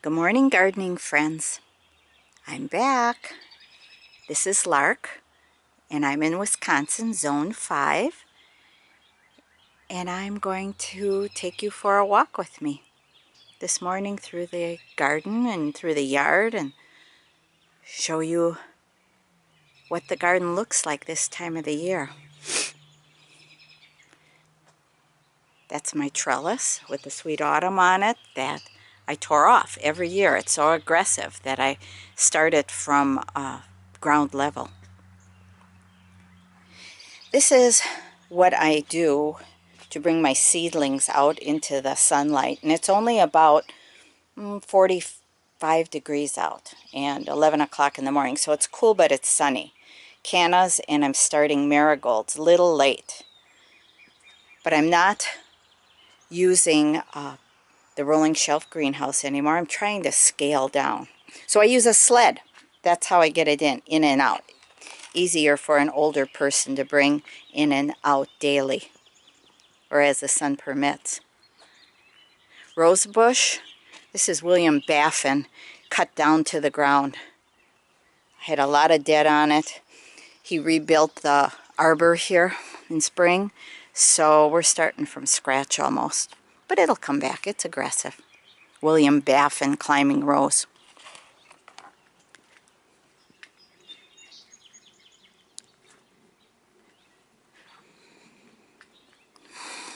Good morning, gardening friends. I'm back. This is Lark, and I'm in Wisconsin, Zone 5, and I'm going to take you for a walk with me this morning through the garden and through the yard and show you what the garden looks like this time of the year. That's my trellis with the sweet autumn on it that I tore off every year. It's so aggressive that I start it from ground level. This is what I do to bring my seedlings out into the sunlight, and it's only about 45 degrees out and 11 o'clock in the morning, so it's cool but it's sunny. Cannas, and I'm starting marigolds, a little late, but I'm not using the rolling shelf greenhouse anymore. I'm trying to scale down, so I use a sled. That's how I get it in and out. Easier for an older person to bring in and out daily, or as the sun permits. Rosebush, this is William Baffin, cut down to the ground. I had a lot of dead on it. He rebuilt the arbor here in spring, so we're starting from scratch almost. But it'll come back, it's aggressive. William Baffin climbing rose.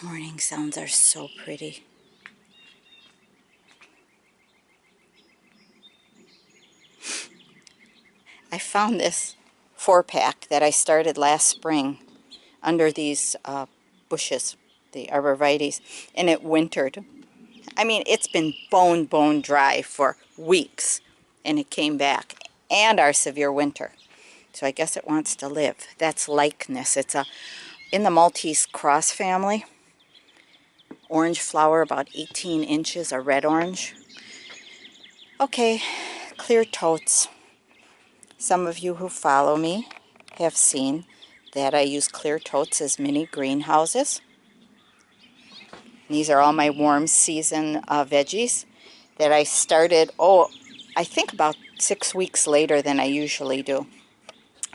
Morning sounds are so pretty. I found this 4-pack that I started last spring under these bushes, the arborvitaes, and it wintered. I mean, it's been bone dry for weeks, and it came back, and our severe winter. So I guess it wants to live. That's likeness. It's in the Maltese cross family. Orange flower, about 18 inches, a red orange. Okay, clear totes. Some of you who follow me have seen that I use clear totes as mini greenhouses. These are all my warm season veggies that I started, I think about 6 weeks later than I usually do.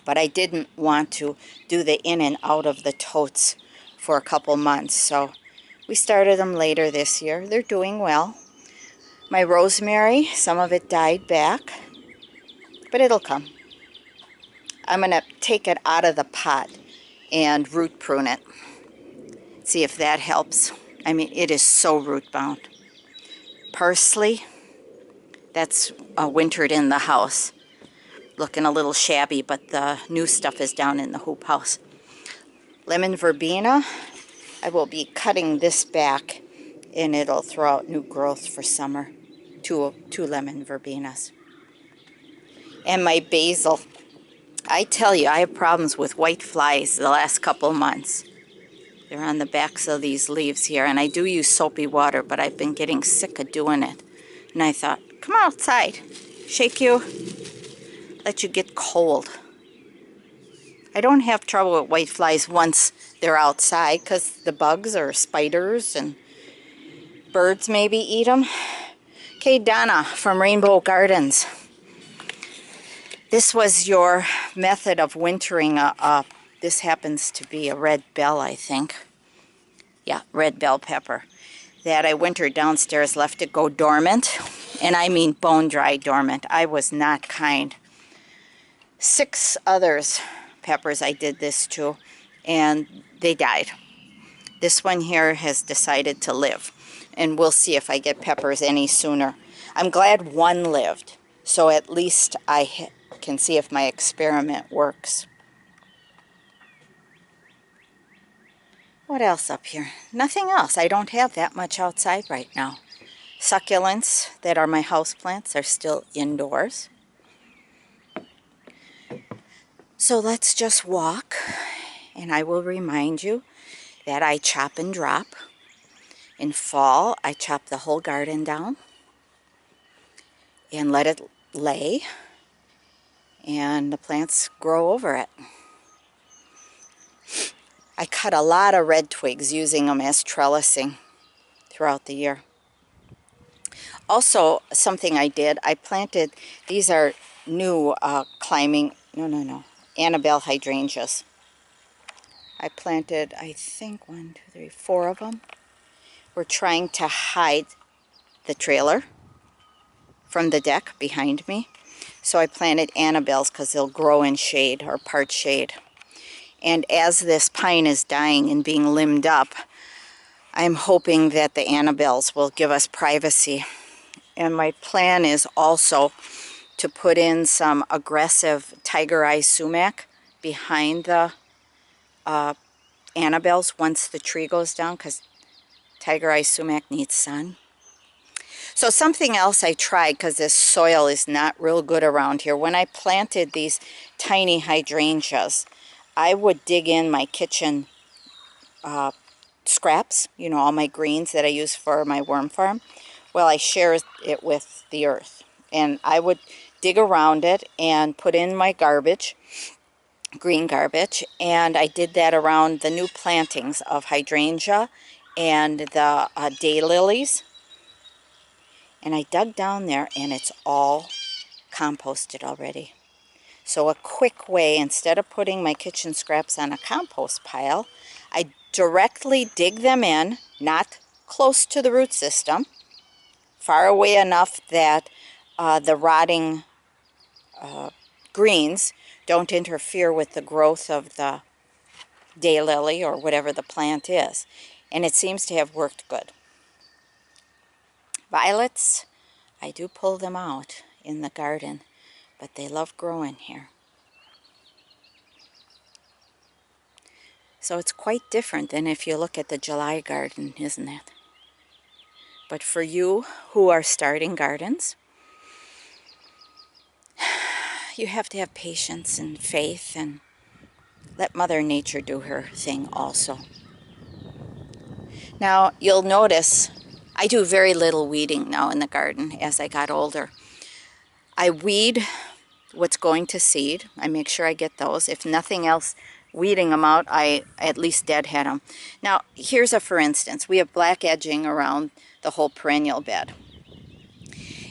But I didn't want to do the in and out of the totes for a couple months, so we started them later this year. They're doing well. My rosemary, some of it died back, but it'll come. I'm going to take it out of the pot and root prune it. See if that helps. I mean, it is so root bound. Parsley, that's wintered in the house. Looking a little shabby, but the new stuff is down in the hoop house. Lemon verbena, I will be cutting this back and it'll throw out new growth for summer. Two lemon verbenas. And my basil. I tell you, I have problems with white flies the last couple months. They're on the backs of these leaves here, and I do use soapy water, but I've been getting sick of doing it. And I thought, come outside, shake you, let you get cold. I don't have trouble with white flies once they're outside, because the bugs or spiders and birds maybe eat them. Okay, Donna from Rainbow Gardens. This was your method of wintering this happens to be a red bell, I think. Yeah, red bell pepper. That I wintered downstairs, left it go dormant. And I mean bone dry dormant. I was not kind. 6 others peppers I did this to, and they died. This one here has decided to live, and we'll see if I get peppers any sooner. I'm glad one lived, so at least I can see if my experiment works. What else up here? Nothing else. I don't have that much outside right now. Succulents that are my houseplants are still indoors. So let's just walk, and I will remind you that I chop and drop. In fall, I chop the whole garden down and let it lay, and the plants grow over it. I cut a lot of red twigs using them as trellising throughout the year. Also, something I did, I planted, these are new climbing, no, Annabelle hydrangeas. I planted, I think, 1, 2, 3, 4 of them. We're trying to hide the trailer from the deck behind me. So I planted Annabelles because they'll grow in shade or part shade. And as this pine is dying and being limbed up, I'm hoping that the Annabelles will give us privacy. And my plan is also to put in some aggressive tiger eye sumac behind the Annabelles once the tree goes down, because tiger eye sumac needs sun. So something else I tried, because this soil is not real good around here, when I planted these tiny hydrangeas, I would dig in my kitchen scraps, you know, all my greens that I use for my worm farm. Well, I share it with the earth, and I would dig around it and put in my garbage, green garbage, and I did that around the new plantings of hydrangea and the daylilies. And I dug down there, and it's all composted already. So a quick way, instead of putting my kitchen scraps on a compost pile, I directly dig them in, not close to the root system, far away enough that the rotting greens don't interfere with the growth of the daylily or whatever the plant is. And it seems to have worked good. Violets, I do pull them out in the garden, but they love growing here. So it's quite different than if you look at the July garden, isn't it? But for you who are starting gardens, you have to have patience and faith and let Mother Nature do her thing also. Now, you'll notice I do very little weeding now in the garden as I got older. I weed what's going to seed. I make sure I get those. If nothing else, weeding them out, I at least deadhead them. Now, here's a for instance. We have black edging around the whole perennial bed.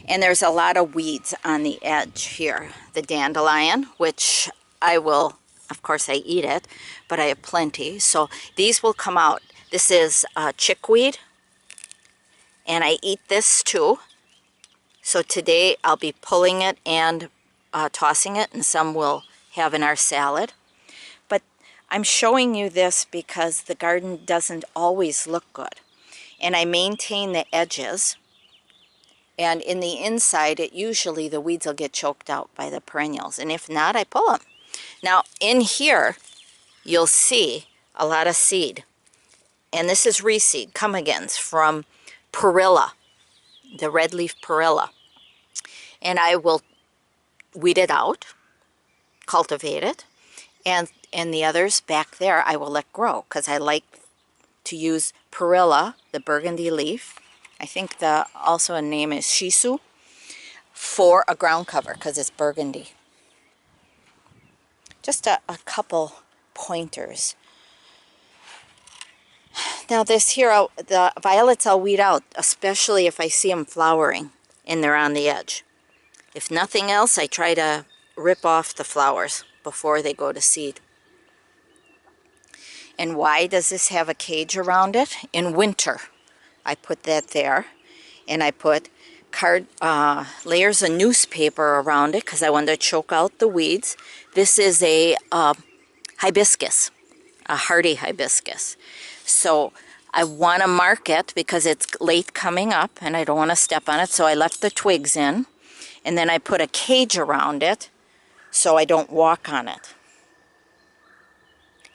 And there's a lot of weeds on the edge here. The dandelion, which I will, of course I eat it, but I have plenty. So these will come out. This is chickweed, and I eat this too. So today I'll be pulling it and tossing it, and some we'll have in our salad. But I'm showing you this because the garden doesn't always look good. And I maintain the edges. And in the inside, usually the weeds will get choked out by the perennials. And if not, I pull them. Now, in here, you'll see a lot of seed. And this is reseed, come-agains, from perilla, the red leaf perilla. And I will weed it out, cultivate it, and the others back there I will let grow, because I like to use perilla, the burgundy leaf. I think also a name is shisu, for a ground cover because it's burgundy. Just a couple pointers. Now this here, the violets I'll weed out, especially if I see them flowering and they're on the edge. If nothing else, I try to rip off the flowers before they go to seed. And why does this have a cage around it? In winter, I put that there, and I put layers of newspaper around it because I wanted to choke out the weeds. This is a hibiscus, a hardy hibiscus. So I want to mark it because it's late coming up and I don't want to step on it, so I left the twigs in. And then I put a cage around it so I don't walk on it.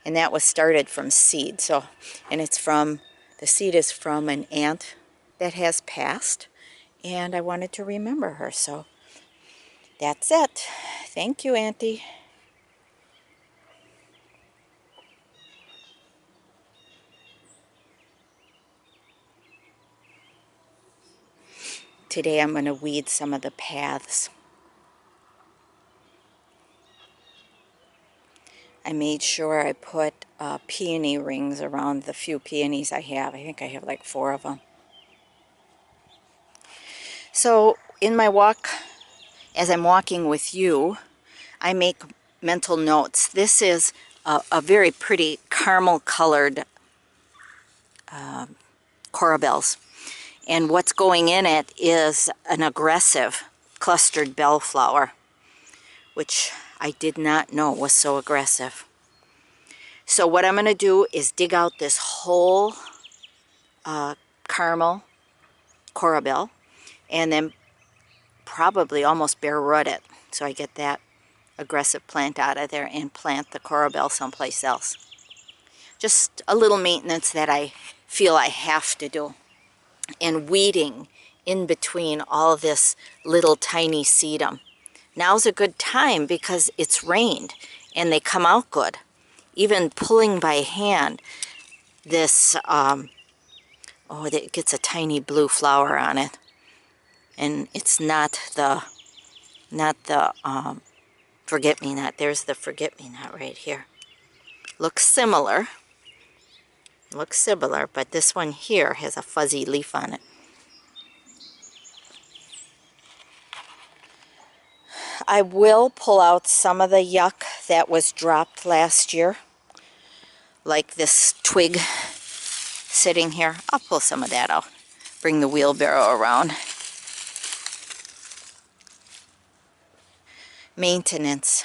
And that was started from seed. So, and the seed is from an aunt that has passed, and I wanted to remember her. So that's it. Thank you, Auntie. Today I'm going to weed some of the paths. I made sure I put peony rings around the few peonies I have. I think I have like 4 of them. So in my walk, as I'm walking with you, I make mental notes. This is a very pretty caramel colored coral bells. And what's going in it is an aggressive clustered bellflower, which I did not know was so aggressive. So what I'm going to do is dig out this whole caramel coral bell and then probably almost bare root it so I get that aggressive plant out of there and plant the coral bell someplace else. Just a little maintenance that I feel I have to do. And weeding in between all this little tiny sedum. Now's a good time because it's rained and they come out good. Even pulling by hand this, it gets a tiny blue flower on it. And it's not the forget-me-not. There's the forget-me-not right here. Looks similar, but this one here has a fuzzy leaf on it. I will pull out some of the yuck that was dropped last year, like this twig sitting here. I'll pull some of that out, bring the wheelbarrow around. Maintenance.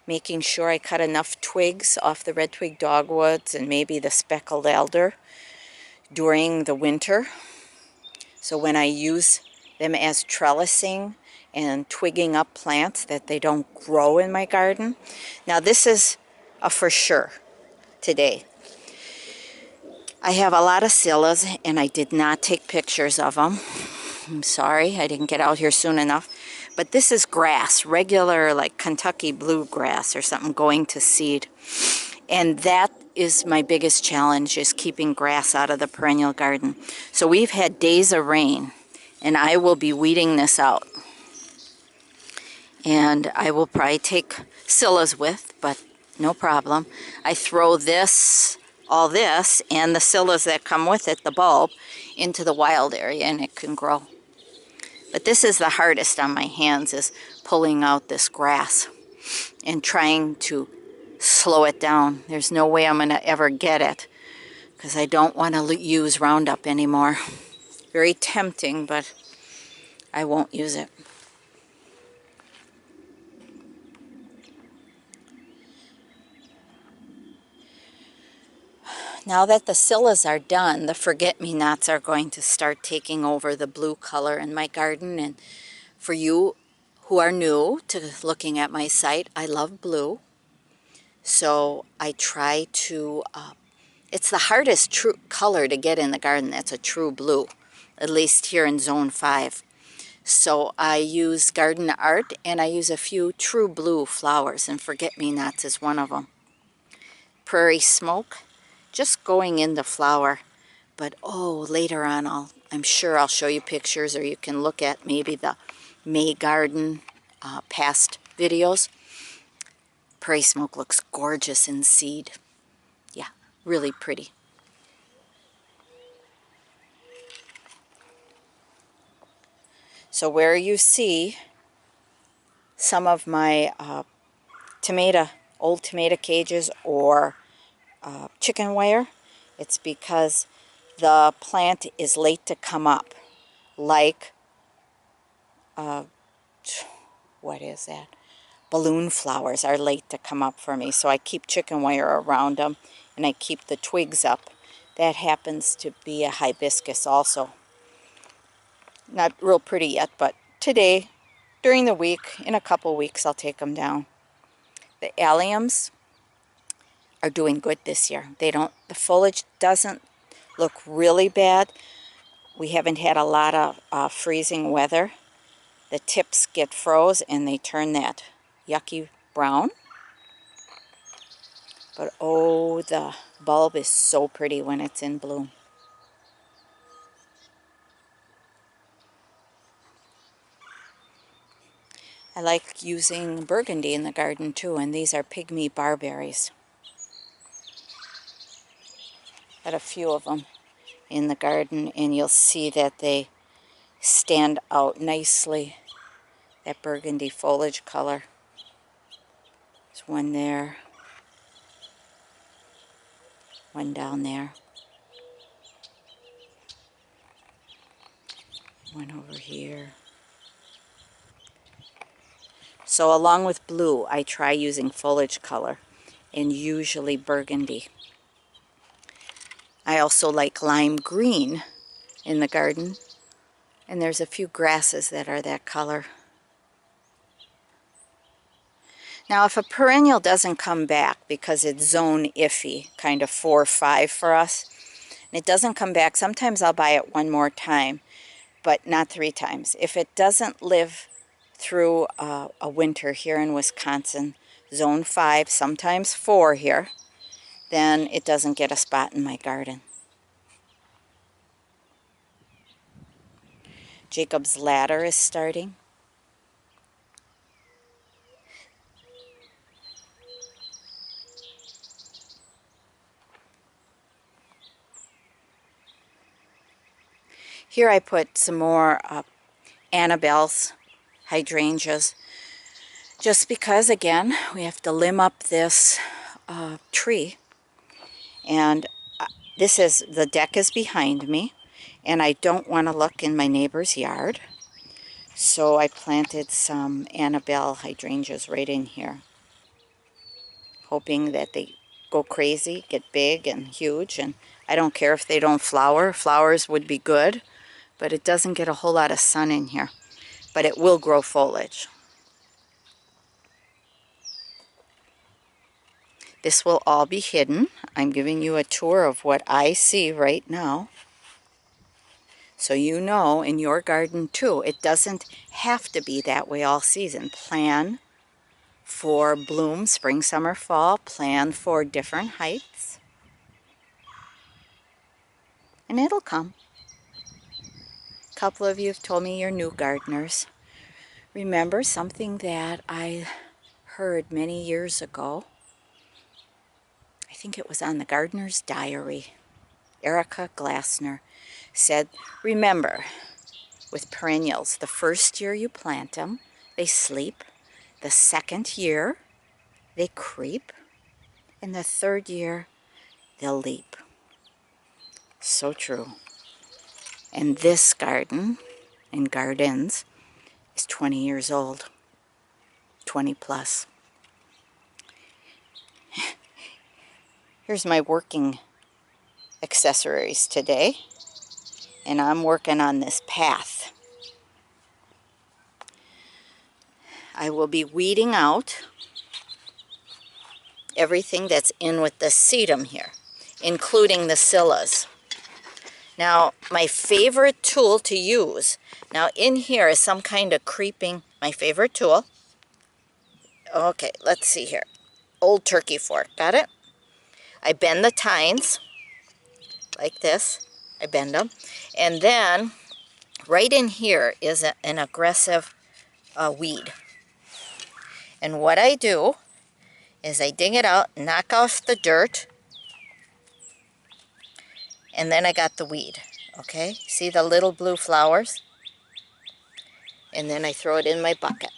Making sure I cut enough twigs off the red twig dogwoods and maybe the speckled elder during the winter. So when I use them as trellising and twigging up plants that they don't grow in my garden. Now this is a for sure today. I have a lot of scillas and I did not take pictures of them. I'm sorry, I didn't get out here soon enough. But this is grass, regular like Kentucky bluegrass or something going to seed. And that is my biggest challenge, is keeping grass out of the perennial garden. So we've had days of rain and I will be weeding this out. And I will probably take scillas with, but no problem. I throw this, all this, and the scillas that come with it, the bulb, into the wild area and it can grow. But this is the hardest on my hands, is pulling out this grass and trying to slow it down. There's no way I'm going to ever get it because I don't want to use Roundup anymore. Very tempting, but I won't use it. Now that the scillas are done, the forget-me-nots are going to start taking over the blue color in my garden. And for you who are new to looking at my site, I love blue. So I try to, it's the hardest true color to get in the garden that's a true blue, at least here in Zone 5. So I use Garden Art and I use a few true blue flowers, and forget-me-nots is one of them. Prairie Smoke, just going in the flower. But later on I'm sure I'll show you pictures, or you can look at maybe the May Garden past videos. Prairie Smoke looks gorgeous in seed. Yeah, really pretty. So where you see some of my old tomato cages or chicken wire, it's because the plant is late to come up. Like, what is that? Balloon flowers are late to come up for me. So I keep chicken wire around them and I keep the twigs up. That happens to be a hibiscus also. Not real pretty yet, but today, during the week, in a couple weeks, I'll take them down. The alliums are doing good this year. The foliage doesn't look really bad. We haven't had a lot of freezing weather. The tips get froze and they turn that yucky brown. But the bulb is so pretty when it's in bloom. I like using burgundy in the garden too, and these are pygmy barberries. Got a few of them in the garden, and you'll see that they stand out nicely. That burgundy foliage color. There's one there, one down there, one over here. So along with blue, I try using foliage color, and usually burgundy. I also like lime green in the garden, and there's a few grasses that are that color. Now if a perennial doesn't come back because it's zone iffy, kind of 4 or 5 for us, and it doesn't come back, sometimes I'll buy it one more time, but not 3 times. If it doesn't live through a winter here in Wisconsin, zone 5, sometimes 4 here, then it doesn't get a spot in my garden. Jacob's ladder is starting. Here I put some more Annabelle's hydrangeas, just because, again, we have to limb up this tree. And the deck is behind me, and I don't want to look in my neighbor's yard. So I planted some Annabelle hydrangeas right in here, hoping that they go crazy, get big and huge. And I don't care if they don't flower. Flowers would be good, but it doesn't get a whole lot of sun in here. But it will grow foliage. This will all be hidden. I'm giving you a tour of what I see right now. So you know in your garden too, it doesn't have to be that way all season. Plan for bloom, spring, summer, fall. Plan for different heights. And it'll come. A couple of you have told me you're new gardeners. Remember something that I heard many years ago. I think it was on the Gardener's Diary. Erica Glassner said, remember, with perennials, the first year you plant them, they sleep. The second year, they creep. And the third year, they'll leap. So true. And this garden, and gardens, is 20 years old. 20 plus. Here's my working accessories today. And I'm working on this path. I will be weeding out everything that's in with the sedum here, including the scillas. Now, my favorite tool to use, now in here is some kind of creeping, my favorite tool. Okay, let's see here. Old turkey fork, got it? I bend the tines like this. I bend them. And then right in here is an aggressive weed. And what I do is I dig it out, knock off the dirt, and then I got the weed. Okay, see the little blue flowers? And then I throw it in my bucket.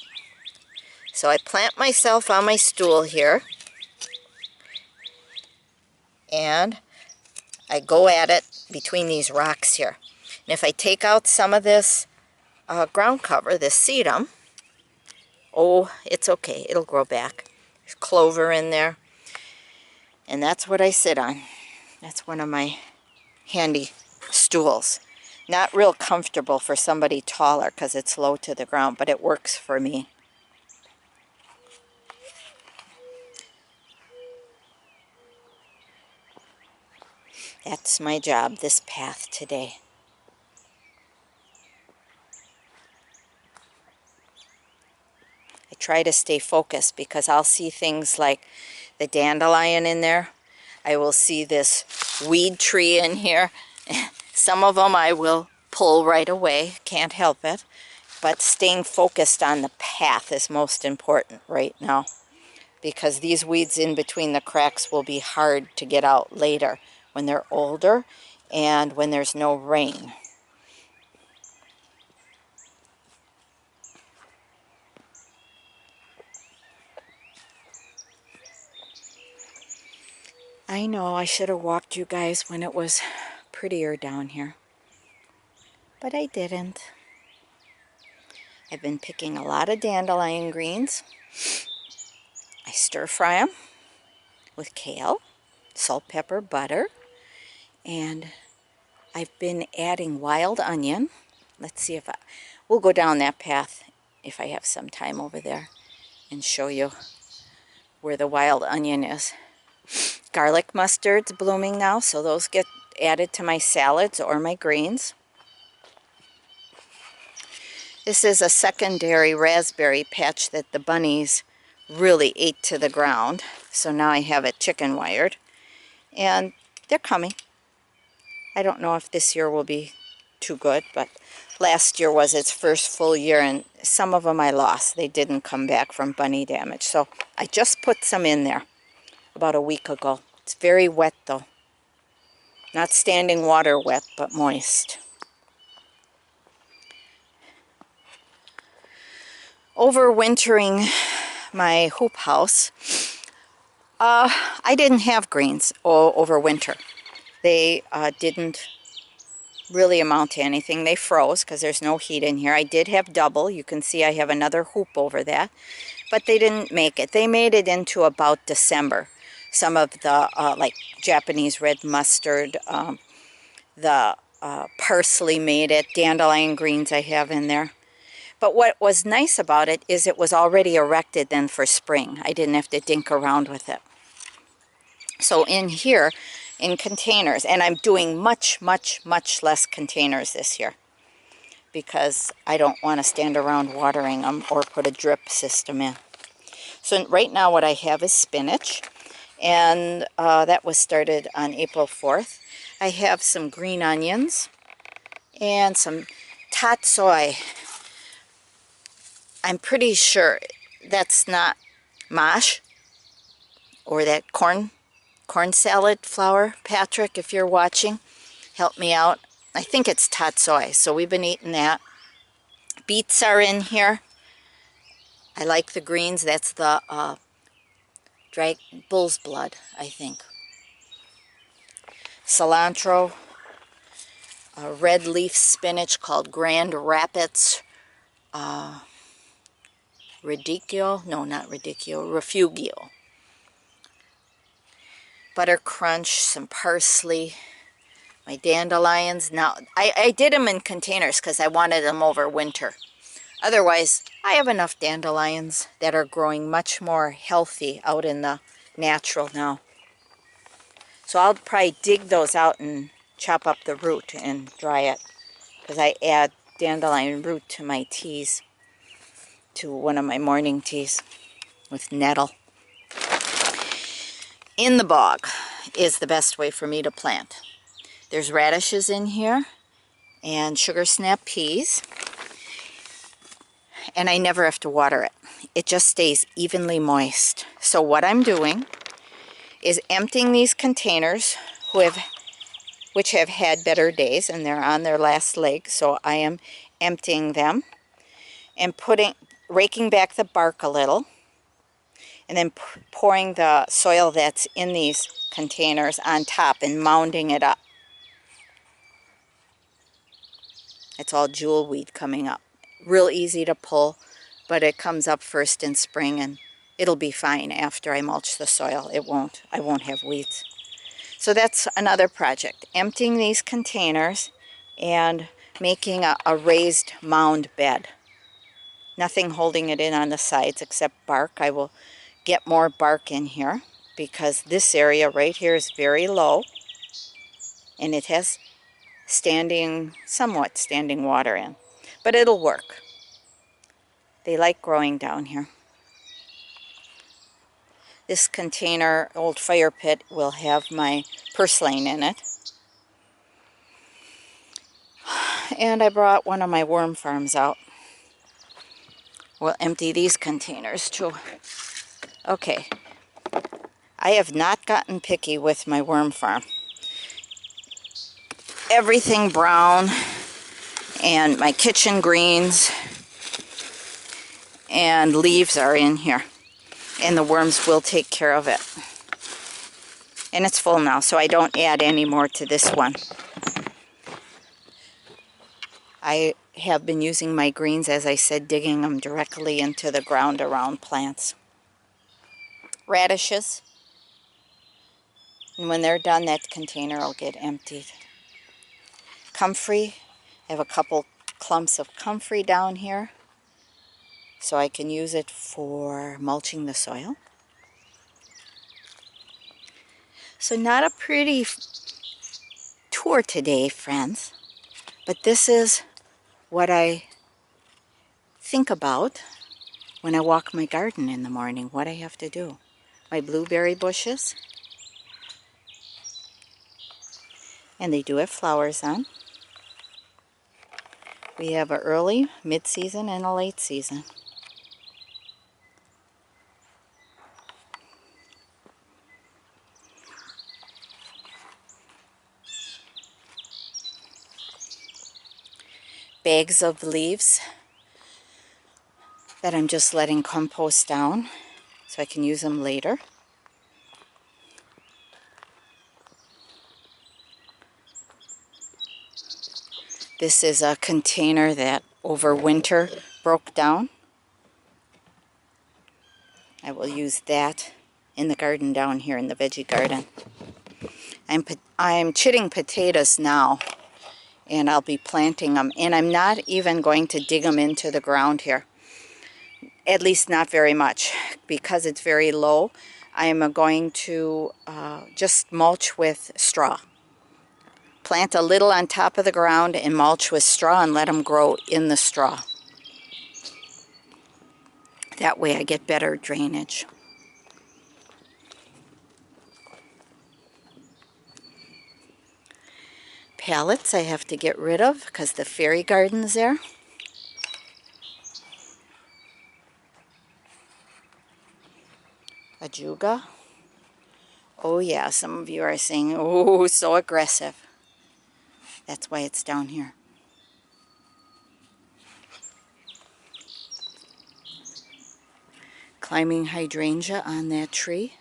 So I plant myself on my stool here, and I go at it between these rocks here. And if I take out some of this ground cover, this sedum, oh, it's okay, it'll grow back. There's clover in there, and that's what I sit on. That's one of my handy stools. Not real comfortable for somebody taller because it's low to the ground, but it works for me. That's my job, this path today. I try to stay focused because I'll see things like the dandelion in there. I will see this weed tree in here. Some of them I will pull right away, can't help it. but staying focused on the path is most important right now, because these weeds in between the cracks will be hard to get out later when they're older and when there's no rain. I know I should have walked you guys when it was prettier down here, but I didn't. I've been picking a lot of dandelion greens. I stir fry them with kale, salt, pepper, butter, and I've been adding wild onion. Let's see if we'll go down that path if I have some time over there and show you where the wild onion is. Garlic mustard's blooming now, so those get added to my salads or my greens. This is a secondary raspberry patch that the bunnies really ate to the ground, so now I have it chicken wired, and they're coming. I don't know if this year will be too good, but last year was its first full year, and some of them I lost. They didn't come back from bunny damage, so I just put some in there about a week ago. It's very wet though. Not standing water wet, but moist. Overwintering my hoop house, I didn't have greens over winter. They didn't really amount to anything. They froze because there's no heat in here. I did have double. You can see I have another hoop over that, but they didn't make it. They made it into about December. Some of the like Japanese red mustard, the parsley made it, dandelion greens I have in there. But what was nice about it is it was already erected then for spring. I didn't have to dink around with it. So in here, in containers, and I'm doing much, much, much less containers this year because I don't want to stand around watering them or put a drip system in. So right now what I have is spinach, and that was started on April 4th. I have some green onions and some Tttt. I'm pretty sure that's not mash or that corn salad flour. Patrick, if you're watching, help me out. I think it's Tttt, so we've been eating that. Beets are in here. I like the greens. That's the bull's blood, I think. Cilantro, red leaf spinach called Grand Rapids Radicchio. No, not Radicchio, Refugio. Butter crunch, some parsley, my dandelions. Now, I did them in containers because I wanted them over winter. Otherwise, I have enough dandelions that are growing much more healthy out in the natural now. So I'll probably dig those out and chop up the root and dry it, because I add dandelion root to my teas, to one of my morning teas with nettle. In the bog is the best way for me to plant. There's radishes in here and sugar snap peas, and I never have to water it. It just stays evenly moist. So what I'm doing is emptying these containers which have had better days, and they're on their last leg, so I am emptying them and raking back the bark a little, and then pouring the soil that's in these containers on top and mounding it up. It's all jewel weed coming up. Real easy to pull, but it comes up first in spring, and it'll be fine after I mulch the soil. I won't have weeds. So that's another project, emptying these containers and making a raised mound bed. Nothing holding it in on the sides except bark. I will get more bark in here because this area right here is very low, and it has somewhat standing water in, but it'll work. They like growing down here. This container, old fire pit, will have my purslane in it. And I brought one of my worm farms out. We'll empty these containers too. Okay. I have not gotten picky with my worm farm. Everything brown and my kitchen greens and leaves are in here. And the worms will take care of it. And it's full now, so I don't add any more to this one. I have been using my greens, as I said, digging them directly into the ground around plants. Radishes. And when they're done, that container will get emptied. Comfrey. I have a couple clumps of comfrey down here, so I can use it for mulching the soil. So not a pretty tour today, friends, but this is what I think about when I walk my garden in the morning, what I have to do. My blueberry bushes, and they do have flowers on. We have an early, mid-season, and a late season. Bags of leaves that I'm just letting compost down so I can use them later. This is a container that over winter broke down. I will use that in the garden down here in the veggie garden. I'm chitting potatoes now, and I'll be planting them. And I'm not even going to dig them into the ground here. At least not very much, because it's very low. I am going to just mulch with straw. Plant a little on top of the ground and mulch with straw and let them grow in the straw. That way I get better drainage. Pallets I have to get rid of because the fairy garden's there. Ajuga. Oh yeah, some of you are saying, oh, so aggressive. That's why it's down here. Climbing hydrangea on that tree.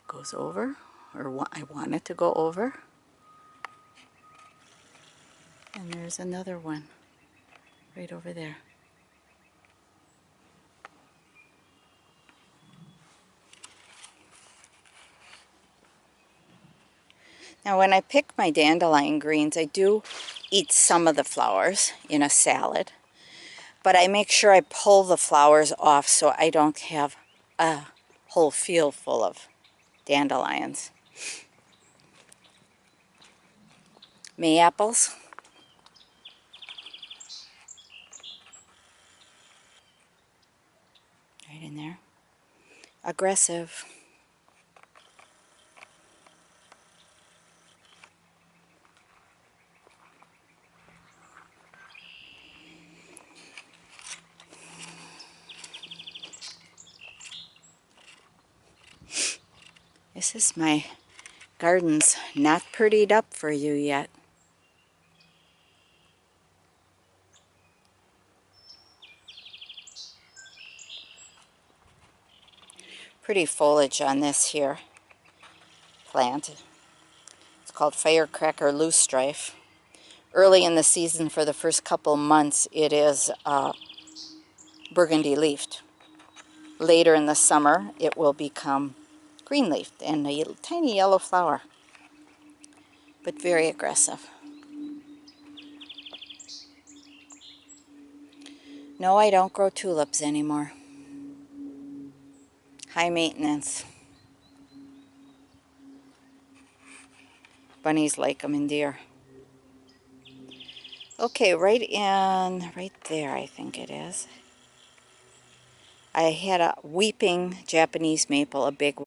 Goes over, or I want it to go over. And there's another one right over there. Now when I pick my dandelion greens, I do eat some of the flowers in a salad, but I make sure I pull the flowers off so I don't have a whole field full of dandelions. May apples. Right in there. Aggressive. This is my garden's not prettied up for you yet. Pretty foliage on this here plant. It's called firecracker loosestrife. Early in the season, for the first couple months, it is burgundy leafed. Later in the summer, it will become green leafed and a tiny yellow flower, but very aggressive. No, I don't grow tulips anymore. High maintenance. Bunnies like them and deer. Okay, right there I think it is. I had a weeping Japanese maple, a big one.